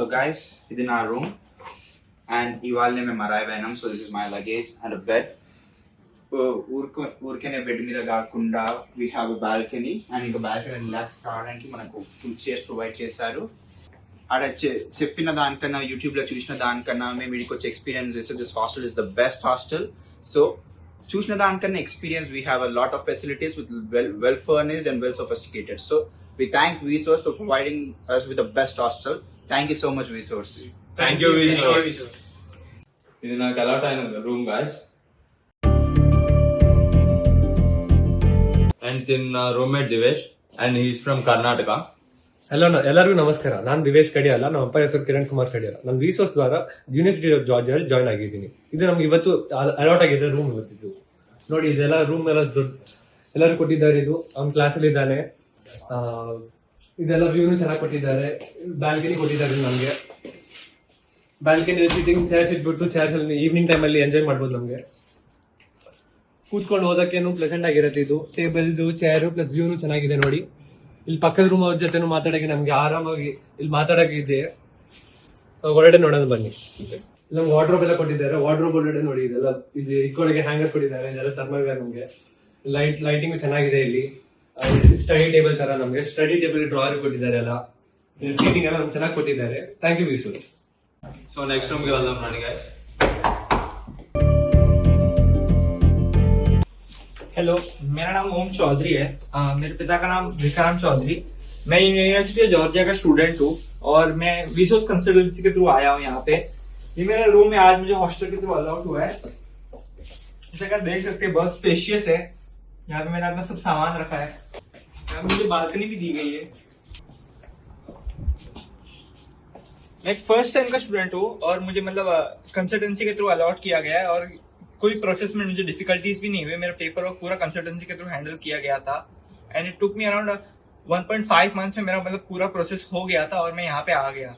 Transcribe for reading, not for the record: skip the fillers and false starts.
So guys, ఇది నా room and ఇవాళనే మేము అరైవ్ అయినాం. So this is my luggage and bed. ఊరికేనే బెడ్ మీద కాకుండా we have a balcony and ఇంకా బాల్కనీ రిలాక్స్ కావడానికి మనకు 2 చైర్స్ ప్రొవైడ్ చేశారు. ఆడ చెప్పిన దానికన్నా యూట్యూబ్ లో చూసిన దానికన్నా మేము వీడికి వచ్చే ఎక్స్పీరియన్స్ చేస్తే this hostel is the best hostel. So చూసిన దానికన్నా experience we have a lot of facilities with well furnished and well sophisticated. So we thank Vsauce for providing us with the best hostel. Thank you so much, Vsauce. Thank you, Vsauce. This is my room, guys. And then roommate Divesh, and he's from Karnataka. Hello ಎಲ್ಲರಿಗೂ ನಮಸ್ಕಾರ. ನಾನು ದಿವೇಶ್ ಕಡಿಯಾಲ, ನಮ್ಮ ಅಪ್ಪ ಹೆಸರು ಕಿರಣ್ ಕುಮಾರ್ ಕಡಿಯಾಲ. ನಾನು ವಿಸೋಸ್ ದ್ವಾರ university of ಜಾರ್ಜಿಯಲ್ಲಿ join ಆಗಿದ್ದೀನಿ. ಇದು ನಮ್ಗೆ ಇವತ್ತು ಅಲಾಟ್ ಆಗಿದೆ ರೂಮ್. ಇವತ್ತಿದ್ದು ನೋಡಿ, ಇದೆಲ್ಲ ರೂಮ್ ಎಲ್ಲ ಎಲ್ಲರೂ ಕೊಟ್ಟಿದ್ದಾರೆ. ಇದು ಅವ್ನ ಕ್ಲಾಸಲ್ಲಿ ಇದ್ದಾನೆ. ಇದೆಲ್ಲ ವ್ಯೂನು ಚೆನ್ನಾಗಿ ಕೊಟ್ಟಿದ್ದಾರೆ. ಬ್ಯಾಲ್ಕನಿ ಕೊಟ್ಟಿದ್ದಾರೆ ನಮ್ಗೆ. ಬ್ಯಾಲ್ಕನಿ ಸಿಟ್ಟಿಂಗ್ ಚೇರ್ಸ್ ಇಟ್ಬಿಟ್ಟು ಚೇರ್ಸ್ ಅಲ್ಲಿ ಈವ್ನಿಂಗ್ ಟೈಮ್ ಅಲ್ಲಿ ಎಂಜಾಯ್ ಮಾಡ್ಬೋದು. ನಮ್ಗೆ ಕೂತ್ಕೊಂಡು ಓದಕ್ಕೇನು ಪ್ಲೆಸೆಂಟ್ ಆಗಿರುತ್ತೆ. ಇದು ಟೇಬಲ್ ಚೇರ್ ಪ್ಲಸ್ ವ್ಯೂನು ಚೆನ್ನಾಗಿದೆ. ನೋಡಿ, ಇಲ್ಲಿ ಪಕ್ಕದ ರೂಮ್ ಅವ್ರ ಜೊತೆನು ಮಾತಾಡಕ್ಕೆ ನಮ್ಗೆ ಆರಾಮಾಗಿ ಇಲ್ಲಿ ಮಾತಾಡಕ್ಕೆ ಹೊರಗಡೆ ನೋಡೋಣ ಬನ್ನಿ. ನಮ್ಗೆ ವಾರ್ಡ್ರೋಬ್ ಎಲ್ಲ ಕೊಟ್ಟಿದ್ದಾರೆ. ವಾರ್ಡ್ರೋಬ್ ಒಳಗಡೆ ನೋಡಿ, ಇದೆಲ್ಲ ಇಲ್ಲಿ ಇಕ್ಕೊಳಗೆ ಹ್ಯಾಂಗರ್ ಕೊಟ್ಟಿದ್ದಾರೆ. ಇದೆಲ್ಲ ಥರ್ಮಲ್ವೇರ್. ನಮ್ಗೆ ಲೈಟಿಂಗ್ ಚೆನ್ನಾಗಿದೆ. ಇಲ್ಲಿ ಸ್ಟಡಿ ಟೇಬಲ್ ತರ ನಮ್ಗೆ ಸ್ಟಡಿ ಟೇಬಲ್ ಡ್ರಾಯರ್ ಕೊಟ್ಟಿದ್ದಾರೆ. ಎಲ್ಲ ಸೀಟಿಂಗ್ ಎಲ್ಲ ನಮ್ಗೆ ಚೆನ್ನಾಗಿ ಕೊಟ್ಟಿದ್ದಾರೆ. ಥ್ಯಾಂಕ್ ಯು ವಿಸೋಸ್. So next room ಗೆ వెళ్దాం రండి guys. हेलो, मेरा नाम ओम चौधरी है. मेरे पिता का नाम विक्रांत चौधरी. मैं यूनिवर्सिटी ऑफ जॉर्जिया का स्टूडेंट हूँ और मैं विसोस कंसल्टेंसी के थ्रू आया हूँ यहाँ पे. ये मेरा रूम है. आज मुझे हॉस्टल के थ्रू अलाउड हुआ है. जैसे कि देख सकते हैं, बहुत स्पेशियस है. यहाँ पे मैंने अपना सब सामान रखा है. यहाँ पे मुझे बालकनी भी दी गई है. मैं एक फर्स्ट सेम का स्टूडेंट हूँ और मुझे मतलब कंसल्टेंसी के थ्रू अलाउड किया गया है और कोई प्रोसेस में मुझे डिफिकल्टीज भी नहीं हुई. मेरा पेपर वर्क पूरा कंसल्टेंसी के थ्रू हैंडल किया गया था and it took me around 1.5 months में मेरा मतलब पूरा प्रोसेस हो गया था और मैं यहाँ पे आ गया.